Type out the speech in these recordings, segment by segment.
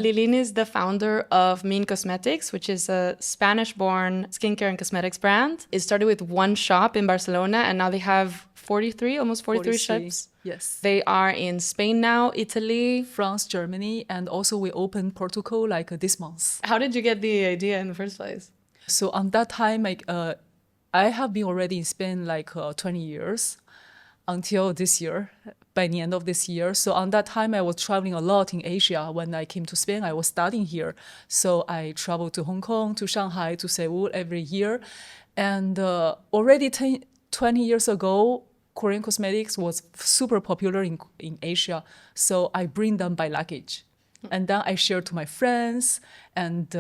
Lilin is the founder of Mean Cosmetics, which is a Spanish-born skincare and cosmetics brand. It started with one shop in Barcelona, and now they have 43, almost 43 shops. Yes. They are in Spain now, Italy. France, Germany, and also we opened Portugal like this month. How did you get the idea in the first place? So on that time, I have been already in Spain like 20 years until this year, by the end of this year. So on that time, I was traveling a lot in Asia. When I came to Spain, I was studying here. So I traveled to Hong Kong, to Shanghai, to Seoul every year. And already 20 years ago, Korean cosmetics was super popular in Asia. So I bring them by luggage. And then I share to my friends. And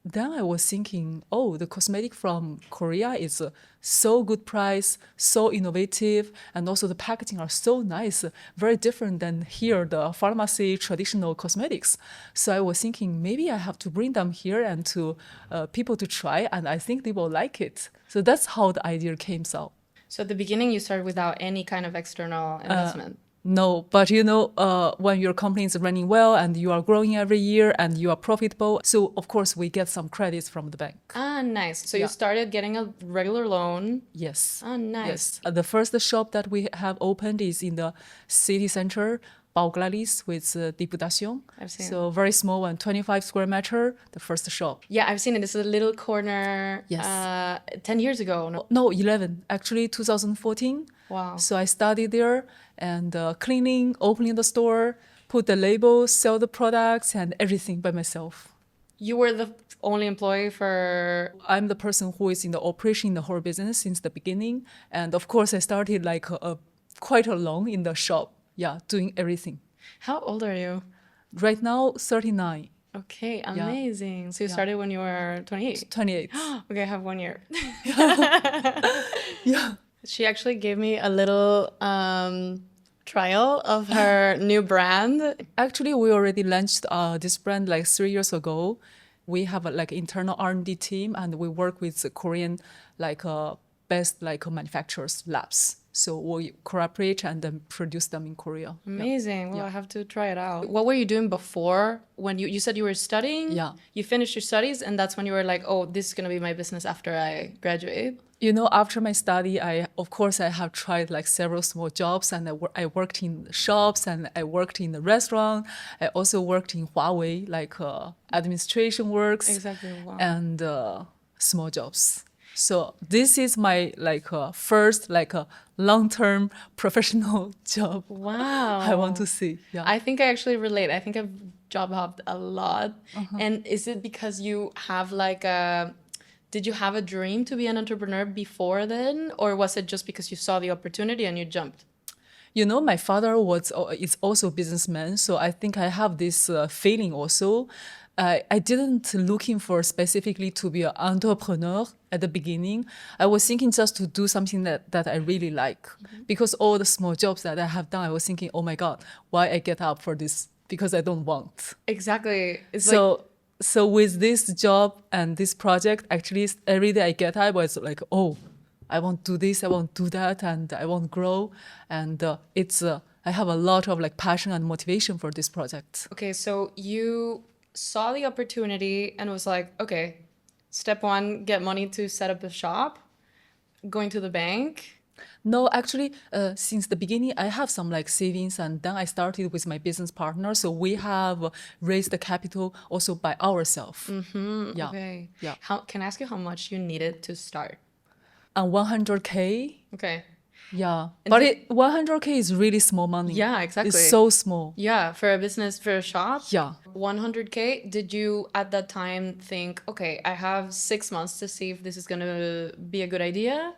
then I was thinking, oh, the cosmetic from Korea is so good price, so innovative, and also the packaging are so nice, very different than here, the pharmacy traditional cosmetics. So I was thinking maybe I have to bring them here and to people to try, and I think they will like it. So that's how the idea came out. So at the beginning, you started without any kind of external investment. No, but when your company is running well and you are growing every year and you are profitable, so of course we get some credits from the bank. Ah, nice. So you started getting a regular loan. Yes. Ah, nice. Yes. The first shop that we have opened is in the city center, Pau Glalis with Diputación. I've seen So very small one, 25 square meter, the first shop. Yeah, I've seen it. It's a little corner. Yes. 10 years ago. No? No, 11, actually 2014. Wow. So I studied there and cleaning, opening the store, put the labels, sell the products and everything by myself. You were the only employee for... I'm the person who is in the operation in the whole business since the beginning. And of course, I started like quite alone in the shop. Yeah, doing everything. How old are you? Right now, 39. Okay, amazing. So you started when you were 28? 28. Okay, I have 1 year. Yeah. She actually gave me a little trial of her new brand. Actually, we already launched this brand like 3 years ago. We have a like internal R&D team, and we work with the Korean like best like manufacturers labs. So we cooperate and then produce them in Korea. Amazing. Well, I have to try it out. What were you doing before when you said you were studying? Yeah. You finished your studies and that's when you were like, oh, this is going to be my business after I graduate? After my study, I have tried like several small jobs, and I worked in shops and I worked in the restaurant. I also worked in Huawei, like administration works. Exactly. Wow. And small jobs. So this is my first long-term professional job. Wow. I want to see. Yeah. I think I actually relate. I think I've job hopped a lot. And is it because you have did you have a dream to be an entrepreneur before then? Or was it just because you saw the opportunity and you jumped? My father is also a businessman, so I think I have this feeling also. I didn't looking for specifically to be an entrepreneur at the beginning. I was thinking just to do something that I really like. Because all the small jobs that I have done, I was thinking, oh my God, why I get up for this? Because I don't want. Exactly. So with this job and this project, actually every day I get up, I was like, oh, I want to do this, I want to do that, and I want to grow. And I have a lot of passion and motivation for this project. Okay, so you saw the opportunity and was like, okay, step one, get money to set up a shop, going to the bank. No, actually, since the beginning, I have some savings, and then I started with my business partner. So we have raised the capital also by ourselves. Yeah. Okay. Yeah. Can I ask you how much you needed to start? And 100K. Okay. Yeah. But 100K is really small money. Yeah, exactly. It's so small. Yeah, for a business, for a shop. Yeah. 100K. Did you at that time think, okay, I have 6 months to see if this is going to be a good idea?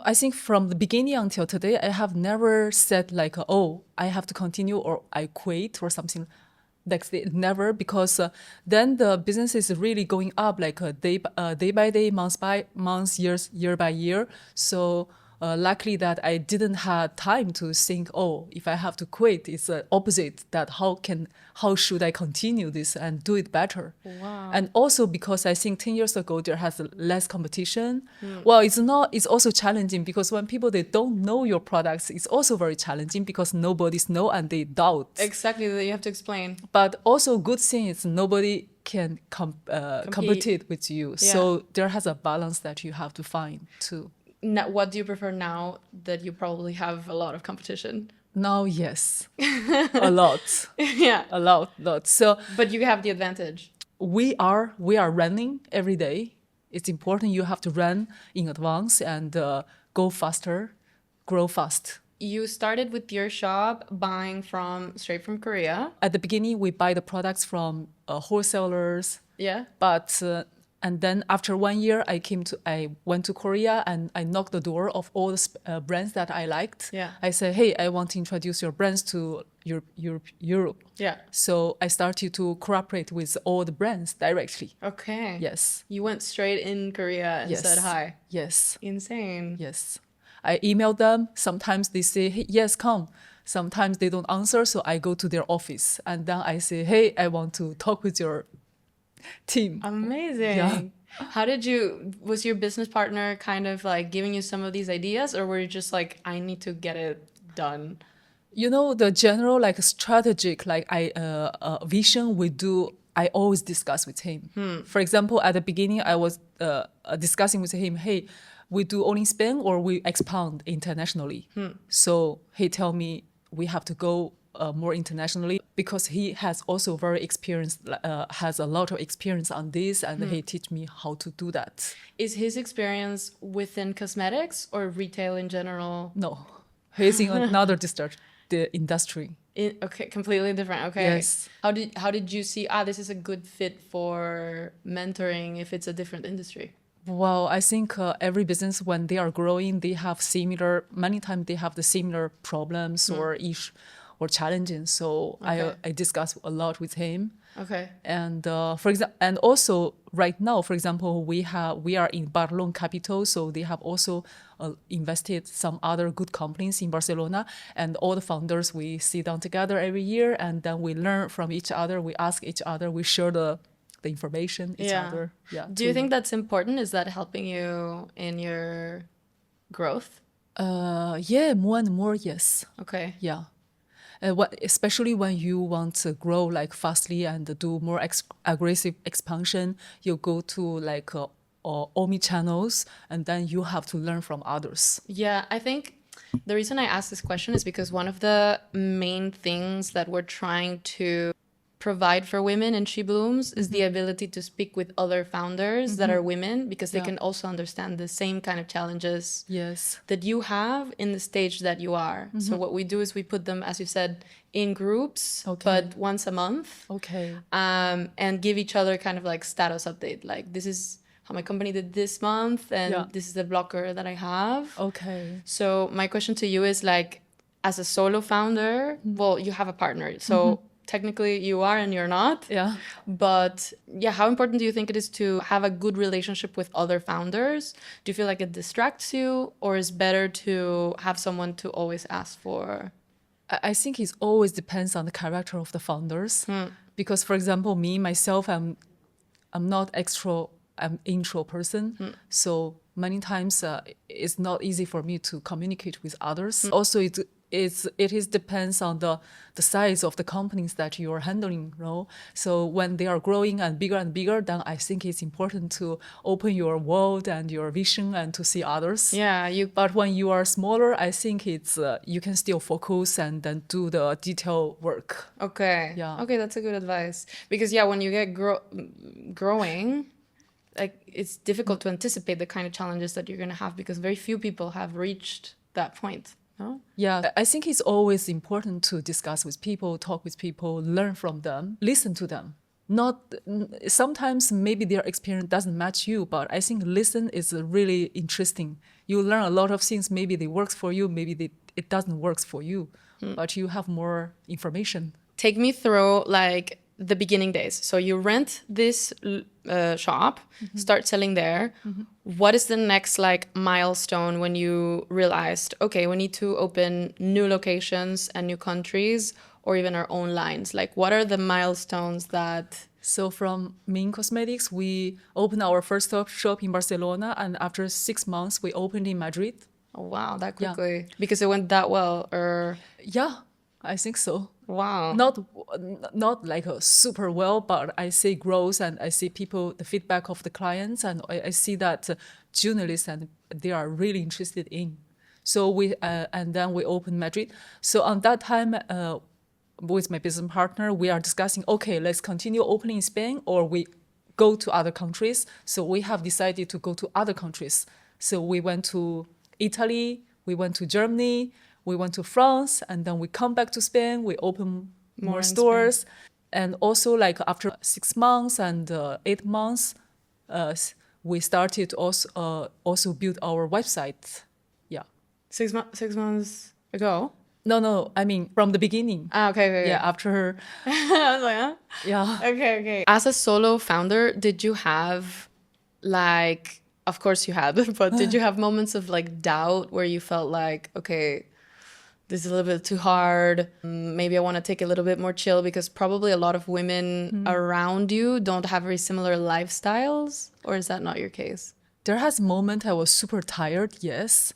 I think from the beginning until today, I have never said oh, I have to continue or I quit or something. Never, because then the business is really going up day by day, month by month, year by year. So luckily that I didn't have time to think, oh, if I have to quit, it's the opposite, that how should I continue this and do it better? Wow. And also because I think 10 years ago, there has less competition. Well, it's also challenging because when people, they don't know your products, it's also very challenging because nobody's know and they doubt. Exactly, that you have to explain. But also good thing is nobody can compete with you. Yeah. So there has a balance that you have to find too. Now, what do you prefer now that you probably have a lot of competition? Now, yes, a lot, Yeah. a lot. So But you have the advantage. we are running every day. It's important you have to run in advance and go faster, grow fast. You started with your shop buying straight from Korea. At the beginning, we buy the products from wholesalers, Yeah. but and then after 1 year, I went to Korea and I knocked the door of all the brands that I liked. Yeah. I said, hey, I want to introduce your brands to Europe. Yeah. So I started to cooperate with all the brands directly. Okay. Yes. You went straight in Korea and Yes. said hi. Yes. Insane. Yes. I email them. Sometimes they say, hey, yes, come. Sometimes they don't answer. So I go to their office and then I say, hey, I want to talk with your team. Amazing. Yeah. Was your business partner kind of like giving you some of these ideas, or were you just like, I need to get it done? You know, the general like strategic vision we do, I always discuss with him. For example, at the beginning, I was discussing with him, hey, we do only Spain or we expand internationally. So he tell me we have to go more internationally because he has also has a lot of experience on this, and he teach me how to do that. Is his experience within cosmetics or retail in general? No, he's in another the industry. Okay, completely different. Okay. Yes. How did you see, this is a good fit for mentoring if it's a different industry? Well, I think every business, when they are growing, many times they have the similar problems or issues or challenges. So Okay. I discuss a lot with him. Okay. And and also right now, for example, we are in Barcelona capital, so they have also invested some other good companies in Barcelona, and all the founders, we sit down together every year, and then we learn from each other, we ask each other, we share the information each other. Yeah. Do you think that's important? Is that helping you in your growth? Yeah, more and more, yes. Okay. Yeah. Especially when you want to grow like fastly and do more aggressive expansion, you go to like omni channels, and then you have to learn from others. Yeah, I think the reason I asked this question is because one of the main things that we're trying to provide for women in Sheblooms is the ability to speak with other founders that are women, because they can also understand the same kind of challenges Yes. that you have in the stage that you are. So what we do is we put them, as you said, in groups, but once a month. Okay. And give each other kind of like status update. Like, this is how my company did this month, and this is the blocker that I have. Okay. So my question to you is, like, as a solo founder, well, you have a partner. So technically you are and you're not. Yeah. But yeah, how important do you think it is to have a good relationship with other founders? Do you feel like it distracts you, or is better to have someone to always ask for? I think it always depends on the character of the founders. Because, for example, myself, I'm not I'm intro person. So many times it's not easy for me to communicate with others. Also, it depends on the size of the companies that you are handling, you know? So when they are growing and bigger, then I think it's important to open your world and your vision and to see others. Yeah, But when you are smaller, I think it's you can still focus and then do the detail work. Okay. Yeah. Okay, that's a good advice. Because yeah, when you get growing, like, it's difficult to anticipate the kind of challenges that you're gonna have, because very few people have reached that point. No? Yeah, I think it's always important to discuss with people, talk with people, learn from them, listen to them. Sometimes maybe their experience doesn't match you, but I think listen is really interesting. You learn a lot of things. Maybe they works for you, maybe it doesn't work for you, but you have more information. Take me through, like, the beginning days. So you rent this shop, start selling there. What is the next like milestone when you realized, okay, we need to open new locations and new countries or even our own lines? Like, what are the milestones that... So from Min Cosmetics, we opened our first shop in Barcelona, and after 6 months, we opened in Madrid. Oh, wow, that Yeah. quickly. Because it went that well, or... Yeah, I think so. Wow. Not like super well, but I see growth and I see people, the feedback of the clients, and I see that journalists and they are really interested in. So we and then we opened Madrid. So on that time, with my business partner, we are discussing, okay, let's continue opening in Spain or we go to other countries. So we have decided to go to other countries. So we went to Italy, we went to Germany, we went to France, and then we come back to Spain, we open more stores. And also like after 6 months and 8 months, we started also build our website. Yeah. 6 months ago? No, I mean from the beginning. Okay. Yeah, after. I was like, huh? Yeah. Okay. As a solo founder, did you have like, of course you had, but did you have moments of like doubt where you felt like, okay, this is a little bit too hard. Maybe I want to take a little bit more chill, because probably a lot of women around you don't have very similar lifestyles, or is that not your case? There has a moment I was super tired, yes.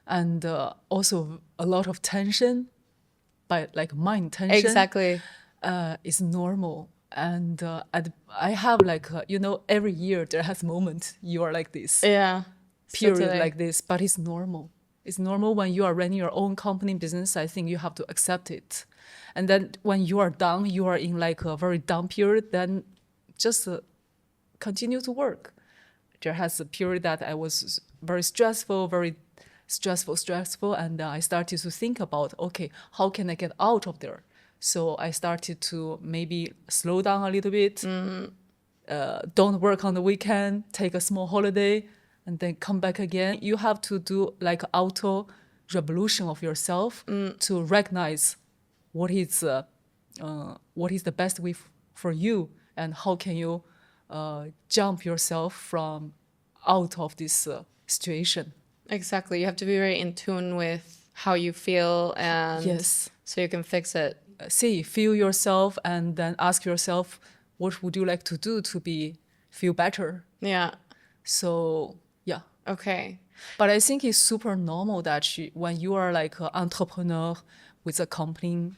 And also a lot of tension, but like mind tension. Exactly. Is normal. And I have like, every year there has moment you are like this. Yeah. Period like this, but it's normal. It's normal when you are running your own company business. I think you have to accept it. And then when you are down, you are in like a very down period, then just continue to work. There has a period that I was very stressful, and I started to think about, okay, how can I get out of there? So I started to maybe slow down a little bit, don't work on the weekend, take a small holiday, and then come back again. You have to do like auto revolution of yourself to recognize what is the best way for you, and how can you jump yourself from out of this situation. Exactly. You have to be very in tune with how you feel, and yes, so you can fix it. Feel yourself, and then ask yourself, what would you like to do to feel better? Yeah. So, yeah. Okay. But I think it's super normal that when you are like an entrepreneur with a company,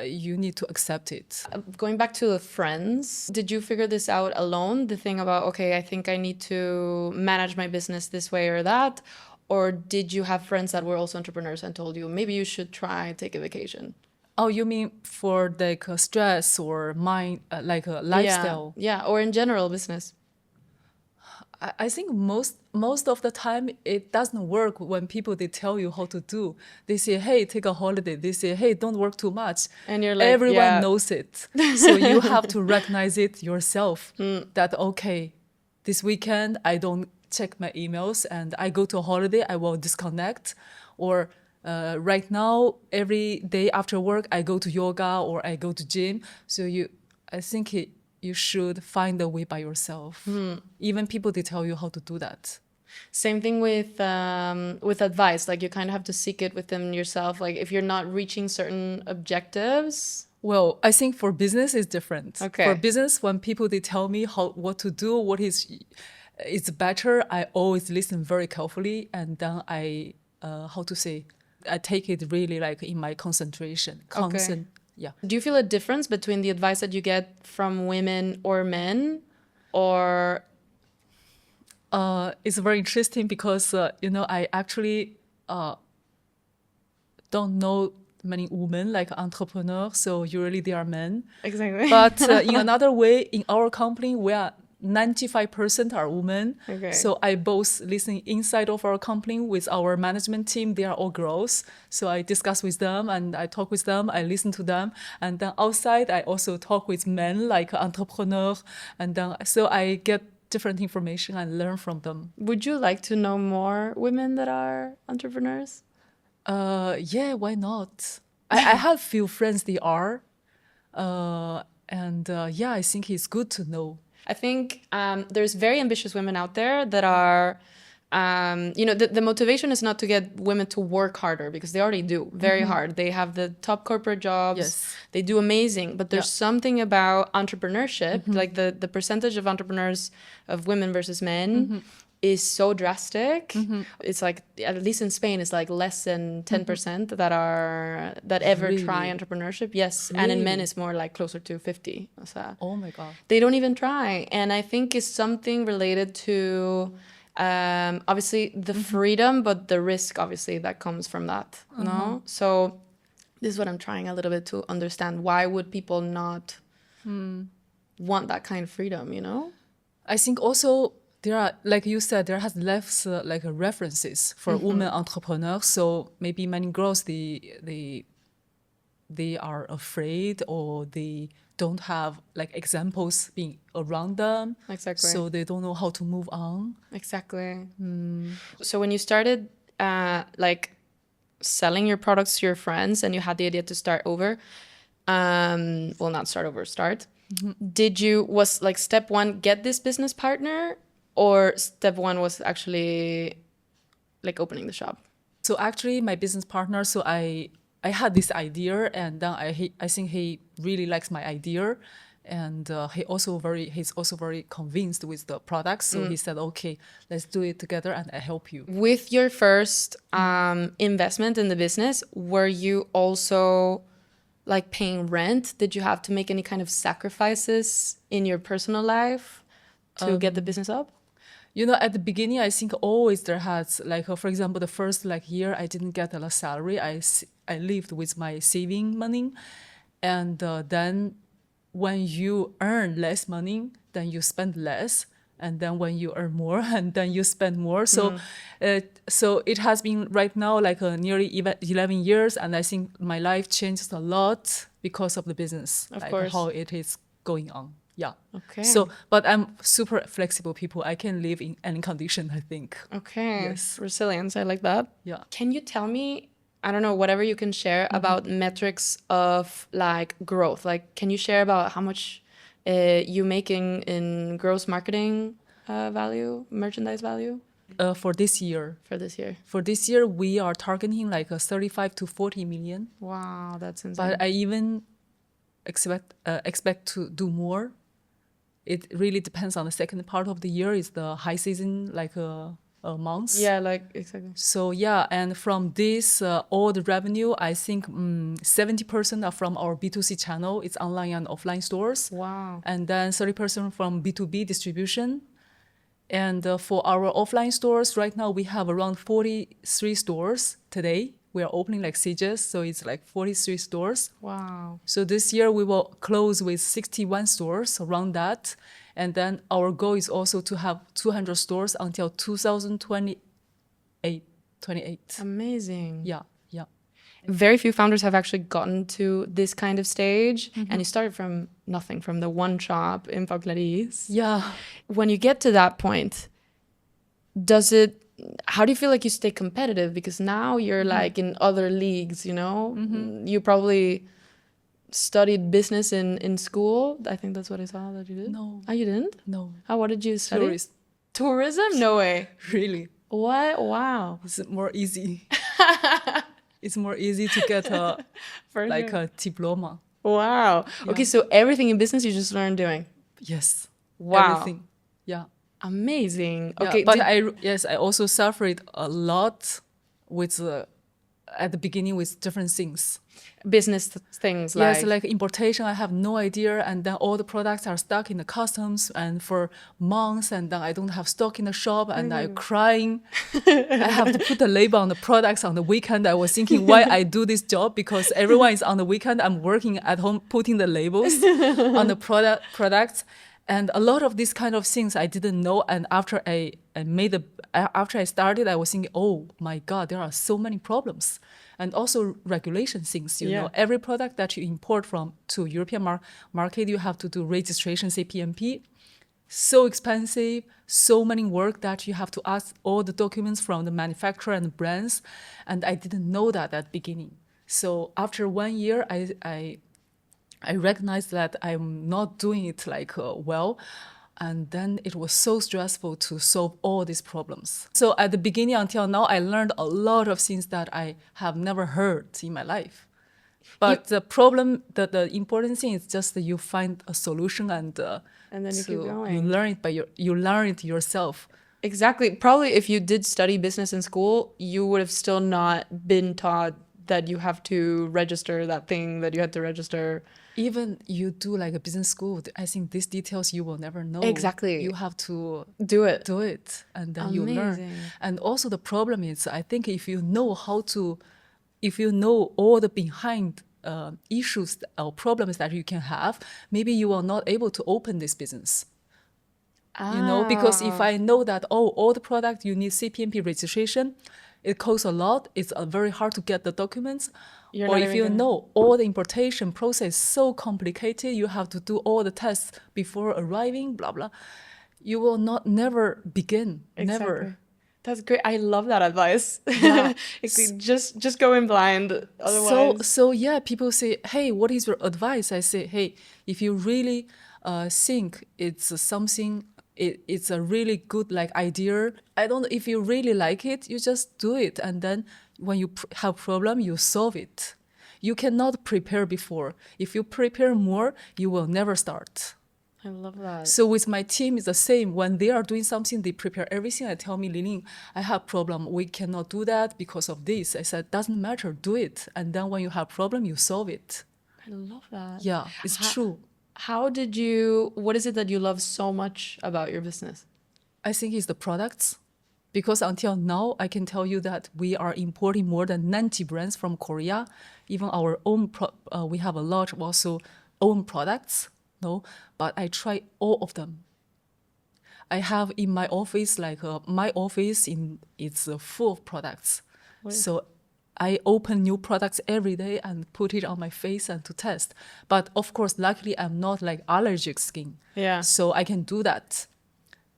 you need to accept it. Going back to the friends, did you figure this out alone? The thing about, okay, I think I need to manage my business this way or that? Or did you have friends that were also entrepreneurs and told you, maybe you should try take a vacation? Oh, you mean for like stress or mind, like a lifestyle? Yeah, or in general business. I think most of the time it doesn't work when people, they tell you how to do. They say, hey, take a holiday. They say, hey, don't work too much. And you're like, everyone knows it. So you have to recognize it yourself that, okay, this weekend I don't check my emails and I go to a holiday, I will disconnect. Or right now, every day after work, I go to yoga or I go to gym. So I think you should find a way by yourself. Even people, they tell you how to do that. Same thing with advice. Like, you kind of have to seek it within yourself. Like, if you're not reaching certain objectives. Well, I think for business it's different. Okay. For business, when people, they tell me what to do, what is better, I always listen very carefully, and then I take it really like in my concentration. Okay. Yeah. Do you feel a difference between the advice that you get from women or men, or? It's very interesting because, I actually don't know many women like entrepreneurs, so usually they are men. Exactly. But in another way, in our company, we are 95% are women. Okay. So I both listen inside of our company with our management team. They are all girls. So I discuss with them and I talk with them. I listen to them. And then outside, I also talk with men like entrepreneurs. And then so I get different information and learn from them. Would you like to know more women that are entrepreneurs? Yeah, why not? I have few friends, they are. And yeah, I think it's good to know. I think there's very ambitious women out there that are, the motivation is not to get women to work harder because they already do very hard. They have the top corporate jobs. Yes. They do amazing. But there's something about entrepreneurship, like the percentage of entrepreneurs of women versus men is so drastic. It's like, at least in Spain, it's like less than 10% that ever Really? try entrepreneurship. Yes. And in men, Really? it's more like closer to 50. O sea, Oh my God. they don't even try. And I think it's something related to obviously the freedom, but the risk obviously that comes from that. No? So this is what I'm trying a little bit to understand. Why would people not want that kind of freedom, you know? I think also there are, like you said, there has less references for women entrepreneurs. So maybe many girls they are afraid, or they don't have like examples being around them. Exactly. So they don't know how to move on. Exactly. So when you started like selling your products to your friends and you had the idea to start over, well, not start over, start. Was like step one, get this business partner, or step one was actually like opening the shop? So actually, my business partner, so I had this idea, and then I think he really likes my idea, and he's also very convinced with the products. So he said, okay, let's do it together, and I help you. With your first investment in the business, were you also like paying rent? Did you have to make any kind of sacrifices in your personal life to get the business up? You know, at the beginning, I think always there has, like, for example, the first year, I didn't get a salary. I lived with my saving money. And then when you earn less money, then you spend less. And then when you earn more, and then you spend more. So, so it has been right now like nearly 11 years. And I think my life changed a lot because of the business, Of like course. how it is going on. Yeah. Okay. So, but I'm super flexible people. I can live in any condition, I think. Okay. Yes. Resilience. I like that. Yeah. Can you tell me, I don't know, whatever you can share about metrics of like growth? Like, can you share about how much you making in gross marketing value, merchandise value For this year. for this year? For this year, we are targeting like a 35 to 40 million. Wow, that's insane. But I even expect to do more. It really depends on the second part of the year. Is the high season like months? Yeah, like exactly. So yeah, and from this all the revenue, I think 70% are from our B2C channel. It's online and offline stores. Wow. And then 30% from B2B distribution. And for our offline stores, right now we have around 43 stores today. We are opening like stages, so it's like 43 stores. Wow. So this year we will close with 61 stores, around that. And then our goal is also to have 200 stores until 2028. Amazing. Yeah, yeah. Very few founders have actually gotten to this kind of stage. And you started from nothing, from the one shop in Pau Claris. Yeah. When you get to that point, how do you feel like you stay competitive? Because now you're like in other leagues, you know? You probably studied business in school. I think that's what I saw that you did. No. Oh, you didn't? No. What did you study? Tourist. Tourism? No way. Really. What? Wow. It's more easy. It's more easy to get a diploma. Wow. Yeah. Okay, so everything in business you just learned doing. Yes. Wow. Everything. Yeah. Amazing. Yeah, Okay, but I also suffered a lot with at the beginning with different things. Business things like Yes, like importation, I have no idea, and then all the products are stuck in the customs and for months, and then I don't have stock in the shop, and I'm crying. I have to put the label on the products on the weekend. I was thinking why I do this job, because everyone is on the weekend. I'm working at home putting the labels on the products. And a lot of these kind of things I didn't know. And after after I started, I was thinking, oh my God, there are so many problems. And also regulation things, you know, every product that you import to European market, you have to do registration, CPMP. So expensive, so many work that you have to ask all the documents from the manufacturer and the brands. And I didn't know that at the beginning. So after 1 year, I recognized that I'm not doing it like well. And then it was so stressful to solve all these problems. So at the beginning until now, I learned a lot of things that I have never heard in my life. But the problem, the important thing is just that you find a solution and then you keep going. you learn it you learn it yourself. Exactly. Probably if you did study business in school, you would have still not been taught that you have to register that thing that you had to register. Even you do like a business school, I think these details you will never know. Exactly. You have to Do it. and then you learn. Amazing. And also the problem is, I think if you know all the behind issues or problems that you can have, maybe you are not able to open this business. Because if I know that, all the product you need CPMP registration, it costs a lot, it's very hard to get the documents. Or if you know all the importation process so complicated, you have to do all the tests before arriving, blah, blah. You will never begin, Exactly. never. That's great. I love that advice. Yeah. just go in blind. Otherwise, So yeah, people say, hey, what is your advice? I say, hey, if you really think it's something, it's a really good like idea. I don't know if you really like it, you just do it. And then when you have problem, you solve it. You cannot prepare before. If you prepare more, you will never start. I love that. So with my team, it's the same. When they are doing something, they prepare everything. I tell me, Lilin, I have problem. We cannot do that because of this. I said, doesn't matter, do it. And then when you have problem, you solve it. I love that. Yeah, it's true. What is it that you love so much about your business? I think it's the products. Because until now, I can tell you that we are importing more than 90 brands from Korea. Even our own, we have a lot of also own products. No, but I try all of them. I have in my office, my office it's full of products. What? So I open new products every day and put it on my face and to test. But of course, luckily, I'm not like allergic skin. Yeah. So I can do that.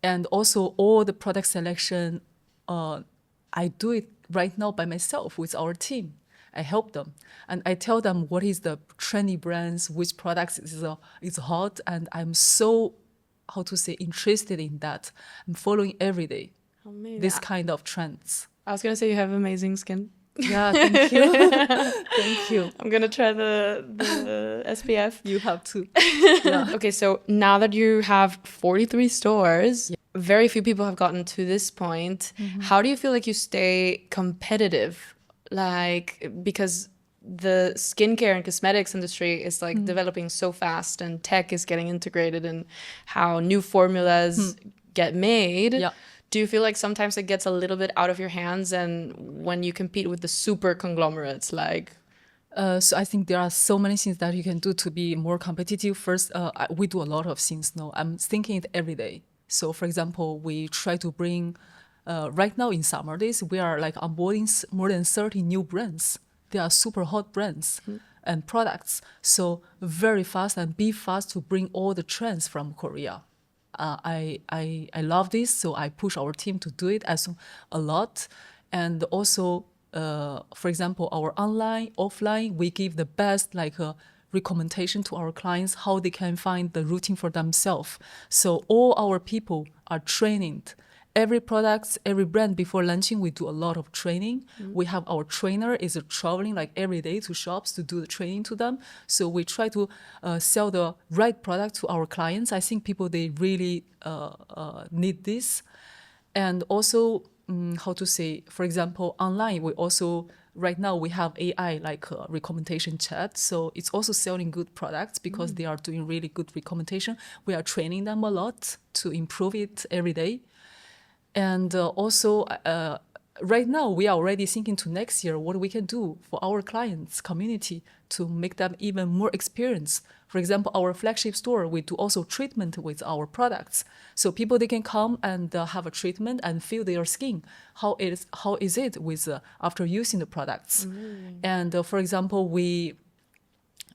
And also all the product selection, I do it right now by myself with our team. I help them and I tell them what is the trendy brands, which products is hot, and I'm so, interested in that. I'm following every day this kind of trends. I was gonna say you have amazing skin. Yeah, thank you. Thank you. I'm gonna try the SPF. You have to. Yeah. Okay, so now that you have 43 stores, very few people have gotten to this point. Mm-hmm. How do you feel like you stay competitive? Like, because the skincare and cosmetics industry is like developing so fast and tech is getting integrated and how new formulas get made. Yeah. Do you feel like sometimes it gets a little bit out of your hands and when you compete with the super conglomerates, like... So I think there are so many things that you can do to be more competitive. First, we do a lot of things now. I'm thinking it every day. So for example, we try to bring... right now in summer days, we are like onboarding more than 30 new brands. They are super hot brands and products. So very fast and be fast to bring all the trends from Korea. I love this, so I push our team to do it a lot. And also, for example, our online, offline, we give the best recommendation to our clients how they can find the routine for themselves. So all our people are trained. Every product, every brand before launching, we do a lot of training. We have our trainer is traveling like every day to shops to do the training to them. So we try to sell the right product to our clients. I think people, they really need this. And also, for example, online, we also, right now we have AI recommendation chat. So it's also selling good products because they are doing really good recommendation. We are training them a lot to improve it every day. And also, right now, we are already thinking to next year what we can do for our clients' community to make them even more experienced. For example, our flagship store, we do also treatment with our products. So people, they can come and have a treatment and feel their skin. How is it with after using the products? And for example,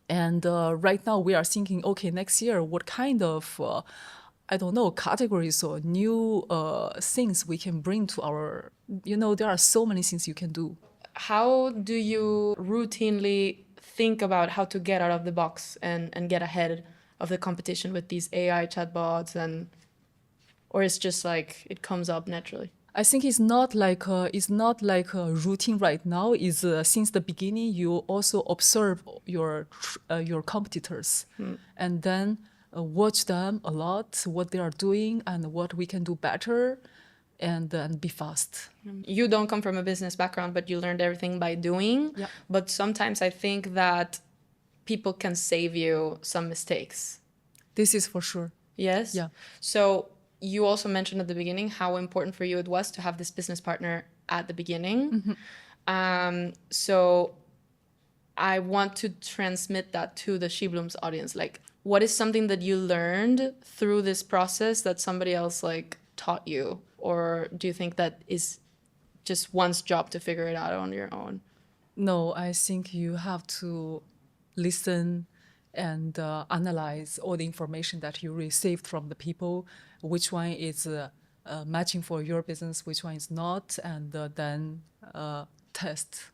right now we are thinking, okay, next year, what kind of categories or new things we can bring to our, there are so many things you can do. How do you routinely think about how to get out of the box and get ahead of the competition with these AI chatbots, and or it's just like it comes up naturally? I think it's not like a routine right now. Is since the beginning you also observe your competitors, and then watch them a lot, what they are doing and what we can do better, and be fast. You don't come from a business background, but you learned everything by doing. Yeah. But sometimes I think that people can save you some mistakes. This is for sure. Yes? Yeah. So you also mentioned at the beginning how important for you it was to have this business partner at the beginning. So I want to transmit that to the Sheblooms audience. Like, what is something that you learned through this process that somebody else like taught you? Or do you think that is just one's job to figure it out on your own? No, I think you have to listen and analyze all the information that you received from the people, which one is matching for your business, which one is not, and then test.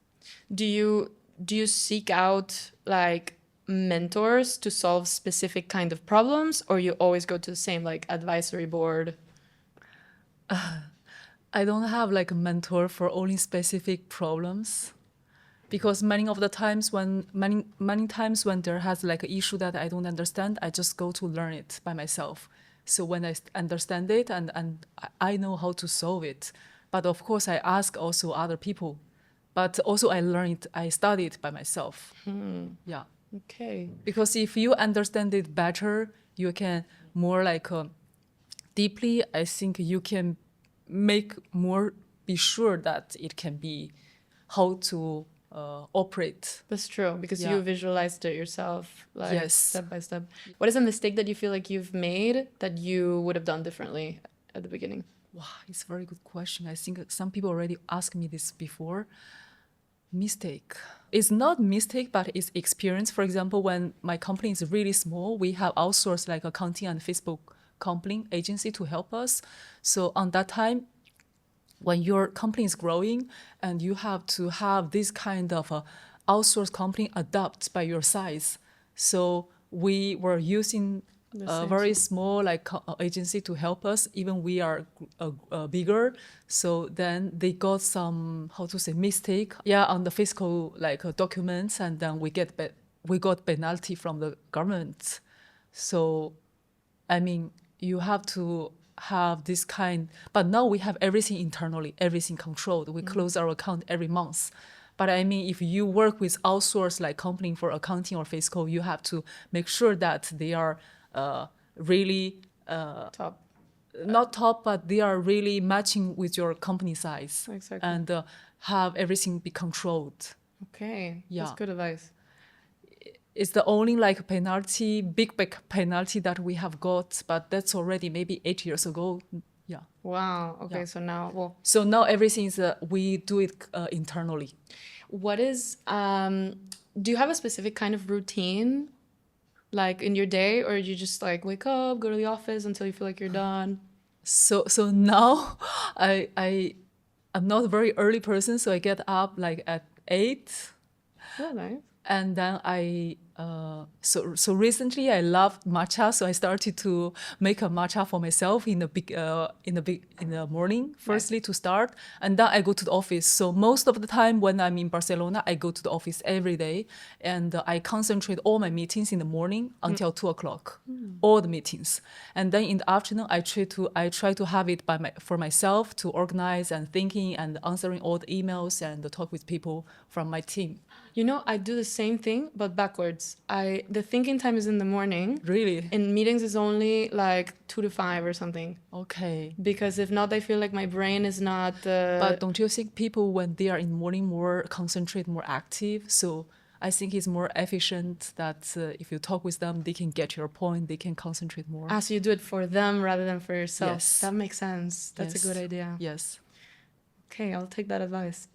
Do you seek out like mentors to solve specific kind of problems, or you always go to the same like advisory board? I don't have like a mentor for only specific problems, because many times when there has like an issue that I don't understand, I just go to learn it by myself. So when I understand it and I know how to solve it, but of course I ask also other people, but also I study it by myself. Yeah, Okay. because if you understand it better, you can more like deeply. I think you can be sure that it can be how to operate. That's true, because Yeah. you visualized it yourself, like Yes. step by step. What is a mistake that you feel like you've made that you would have done differently at the beginning? Wow, it's a very good question. I think some people already asked me this before. Mistake. It's not mistake, but it's experience. For example, when my company is really small, we have outsourced like accounting and Facebook company agency to help us. So on that time, when your company is growing and you have to have this kind of a outsourced company adapt by your size. So we were using a very small like agency to help us, even we are bigger. So then they got some, how to say, mistake, on the fiscal like documents, and then we got penalty from the government. So I mean, you have to have this kind, but now we have everything internally, everything controlled. We close our account every month. But I mean, if you work with outsourced like company for accounting or fiscal, you have to make sure that they are really Top. not top, but they are really matching with your company size. Exactly. And have everything be controlled. Okay. Yeah. That's good advice. It's the only like penalty, big penalty that we have got, but that's already maybe 8 years ago. Yeah. Wow. Okay. Yeah. So now, So now everything is we do it internally. what is do you have a specific kind of routine like in your day, or you just like wake up, go to the office until you feel like you're done? So now I'm not a very early person, so I get up like at 8, Oh, nice. and then so recently I love matcha, so I started to make a matcha for myself in the morning, firstly to start, and then I go to the office. So most of the time when I'm in Barcelona, I go to the office every day, and I concentrate all my meetings in the morning until 2 o'clock, all the meetings, and then in the afternoon I try to have it for myself to organize and thinking and answering all the emails and talk with people from my team. You know, I do the same thing, but backwards. The thinking time is in the morning. Really? In meetings is only like 2 to 5 or something. Okay. Because if not, I feel like my brain is not. But don't you think people, when they are in morning, more concentrate, more active? So I think it's more efficient that if you talk with them, they can get your point, they can concentrate more. So you do it for them rather than for yourself. Yes. That makes sense. That's Yes. a good idea. Yes. Okay, I'll take that advice.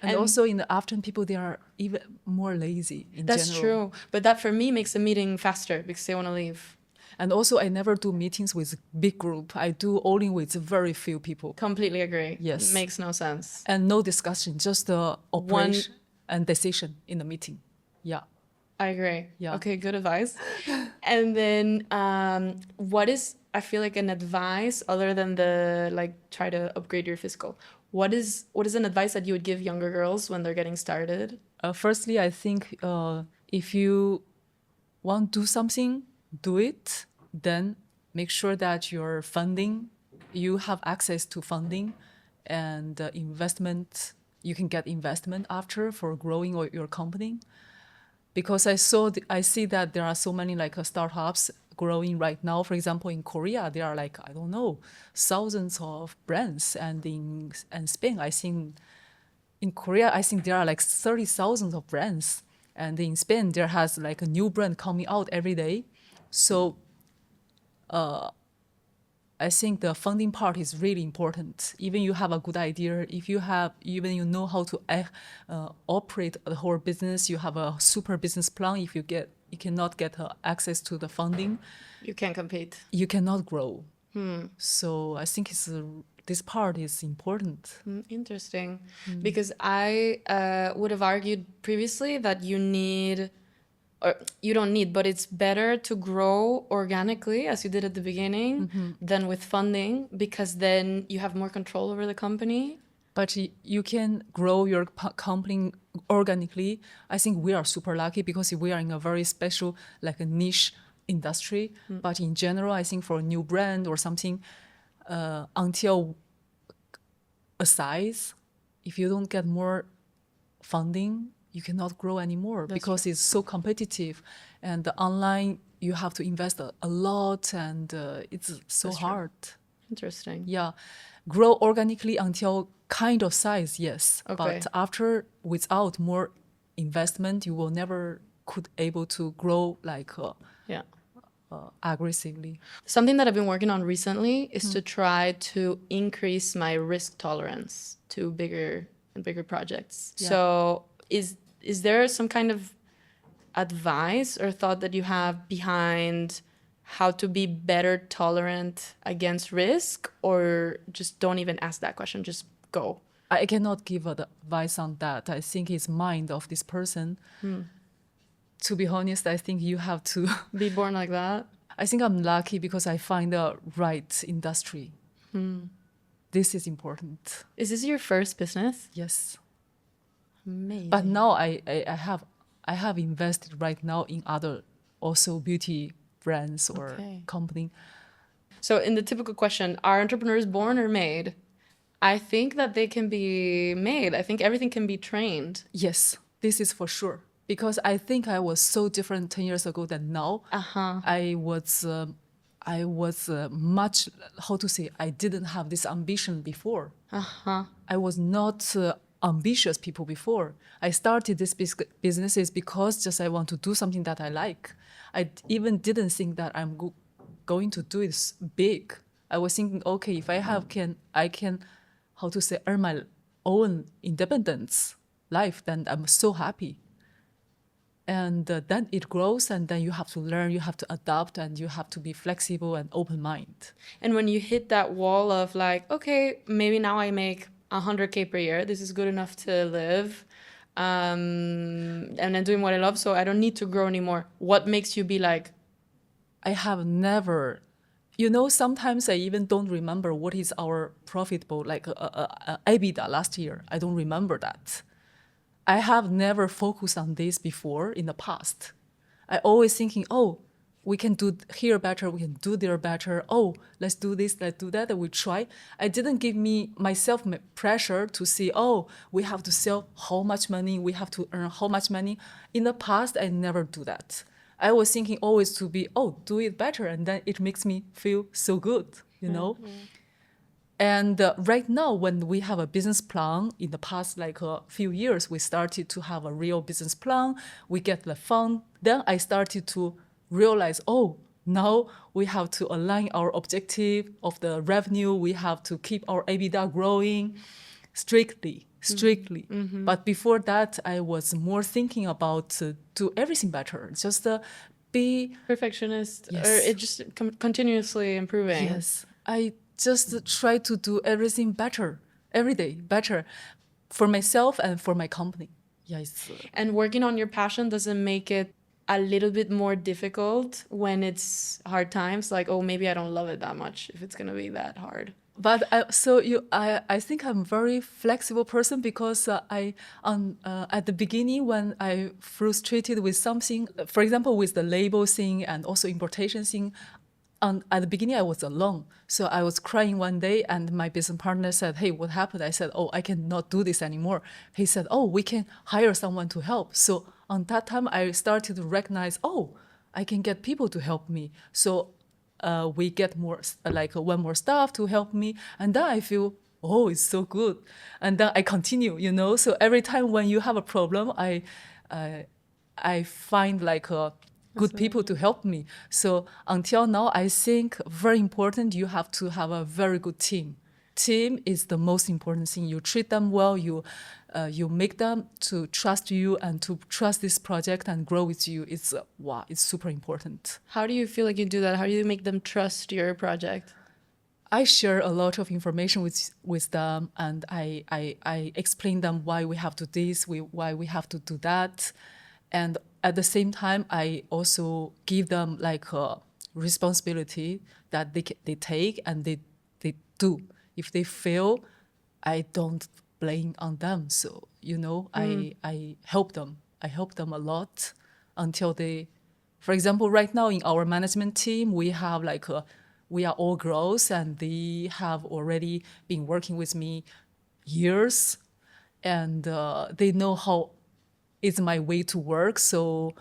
And also in the afternoon, people, they are even more lazy in That's general. true. But that for me makes the meeting faster because they want to leave. And also, I never do meetings with big group. I do only with very few people. Completely agree. Yes. Makes no sense. And no discussion, just the operation and decision in the meeting. Yeah. I agree. Yeah. Okay, good advice. And then what is, I feel like, an advice other than the like try to upgrade your physical? What is an advice that you would give younger girls when they're getting started? Firstly, I think if you want to do something, do it. Then make sure that you have access to funding and investment. You can get investment after for growing your company. Because I see that there are so many like startups growing right now. For example, in Korea, there are like, I don't know, thousands of brands, and in Spain, I think in Korea, I think there are like 30,000 of brands. And in Spain, there has like a new brand coming out every day. So I think the funding part is really important. Even you have a good idea, if you have, even you know how to operate the whole business, you have a super business plan. If you cannot get access to the funding, You can't compete. you cannot grow. So I think this part is important. Interesting. Because I would have argued previously that you need, or you don't need, but it's better to grow organically as you did at the beginning than with funding, because then you have more control over the company. But you can grow your company organically. I think we are super lucky because we are in a very special, like a niche industry. But in general, I think for a new brand or something, until a size, if you don't get more funding, you cannot grow anymore. That's because true. it's so competitive, and the online you have to invest a lot, and it's so That's true. hard. Interesting. Yeah, grow organically until kind of size, yes. Okay. But after, without more investment, you will never could able to grow like Yeah. aggressively. Something that I've been working on recently is to try to increase my risk tolerance to bigger and bigger projects. Yeah. So is there some kind of advice or thought that you have behind how to be better tolerant against risk, or just don't even ask that question, just go? I cannot give advice on that. I think it's mind of this person. To be honest, I think you have to. Be born like that? I think I'm lucky because I find the right industry. This is important. Is this your first business? Yes. Amazing. But now I have invested right now in other also beauty brands or Okay. company. So in the typical question, are entrepreneurs born or made? I think that they can be made. I think everything can be trained. Yes, this is for sure. Because I think I was so different 10 years ago than now. I was much, how to say, I didn't have this ambition before. I was not ambitious people before. I started this businesses because just I want to do something that I like. I even didn't think that I'm going to do it big. I was thinking, okay, if I can, how to say, earn my own independence life, then I'm so happy. And then it grows, and then you have to learn, you have to adapt, and you have to be flexible and open mind. And when you hit that wall of like, okay, maybe now I make 100K per year, this is good enough to live, and then doing what I love, so I don't need to grow anymore. What makes you be like, I have never, sometimes I even don't remember what is our profitable, like EBITDA last year. I don't remember that. I have never focused on this before in the past. I always thinking, oh, we can do here better, we can do there better. Oh, let's do this, let's do that, and we try. I didn't give myself pressure to see, oh, we have to sell how much money, we have to earn how much money. In the past, I never do that. I was thinking always to be, oh, do it better, and then it makes me feel so good, And right now, when we have a business plan, in the past like a few years, we started to have a real business plan. We get the fund. Then I started to realize, oh, now we have to align our objective of the revenue. We have to keep our EBITDA growing strictly. But before that, I was more thinking about do everything better. Just be perfectionist, Yes. or it just continuously improving? Yes, I just try to do everything better every day, better for myself and for my company. Yeah, it's And working on your passion doesn't make it a little bit more difficult when it's hard times. Like, oh, maybe I don't love it that much if it's gonna be that hard. But I think I'm a very flexible person because at the beginning when I frustrated with something, for example, with the label thing and also importation thing, at the beginning I was alone. So I was crying one day and my business partner said, "Hey, what happened?" I said, "Oh, I cannot do this anymore." He said, "Oh, we can hire someone to help." So on that time I started to recognize, oh, I can get people to help me. So we get more one more staff to help me, and then I feel, oh, it's so good, and then I continue, so every time when you have a problem, I find good people to help me. So until now, I think very important, you have to have a very good team is the most important thing. You treat them well, you make them to trust you and to trust this project and grow with you. It's super important. How do you feel like you do that? How do you make them trust your project? I share a lot of information with them, and I explain them why we have to do this, why we have to do that. And at the same time, I also give them a responsibility that they take and they do. If they fail, I don't blame on them. So, I help them. I help them a lot until they, for example, right now in our management team, we have we are all girls and they have already been working with me years, and they know how it's my way to work. So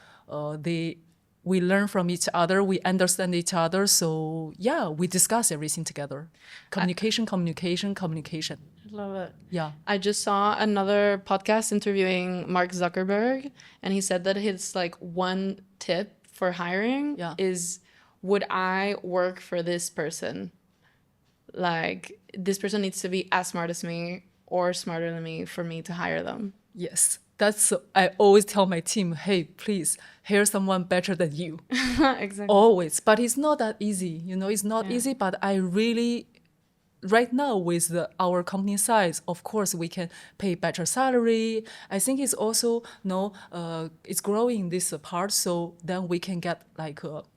we learn from each other, we understand each other. So yeah, we discuss everything together. Communication. I love it. Yeah. I just saw another podcast interviewing Mark Zuckerberg, and he said that his one tip for hiring is, would I work for this person? Like, this person needs to be as smart as me or smarter than me for me to hire them. Yes. I always tell my team, hey, please hire someone better than you. Exactly. Always. But it's not that easy. It's not easy, but I really, right now with our company size, of course, we can pay better salary. I think it's also, it's growing this part. So then we can get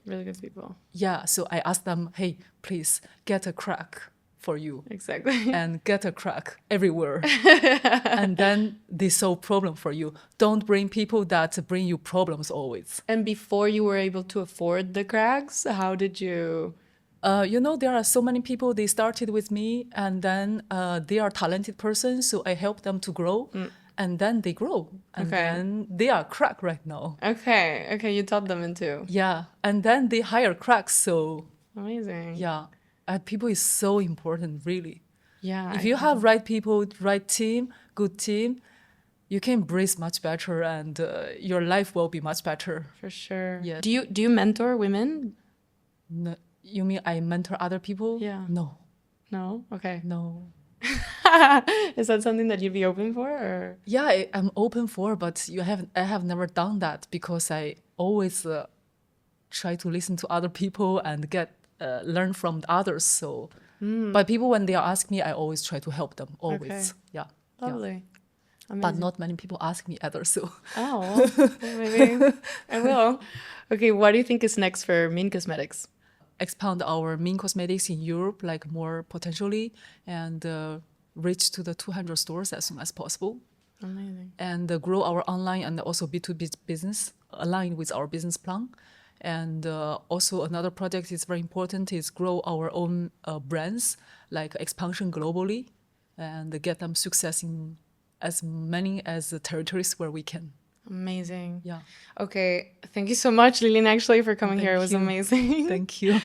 really good people. Yeah. So I ask them, hey, please get a crack for you. Exactly. And get a crack everywhere. And then they solve problem for you. Don't bring people that bring you problems always. And before you were able to afford the cracks, how did you... there are so many people, they started with me, and then they are talented persons, so I help them to grow, and then they grow, and then they are crack right now. Okay, you taught them into... Yeah, and then they hire cracks, so... Amazing. Yeah, people is so important, really. Yeah. If you have right people, right team, good team, you can breathe much better, and your life will be much better. For sure. Yeah. Do you mentor women? No, you mean I mentor other people? Yeah. No. No? Okay. No. Is that something that you'd be open for? Or? Yeah, I'm open for, but I have never done that because I always try to listen to other people and learn from others. So, but people, when they ask me, I always try to help them. Always. Okay. Yeah. Lovely. Yeah. But not many people ask me either. So. Oh, well, maybe I will. Okay, what do you think is next for Min Cosmetics? Expand our Min Cosmetics in Europe, more potentially, and reach to the 200 stores as soon as possible. Amazing. And grow our online and also B2B business aligned with our business plan. And also another project is very important is grow our own brands, expansion globally, and get them success in as many as the territories where we can. Amazing. Yeah. Okay. Thank you so much, Lilin, actually, for coming here. It was amazing. Thank you.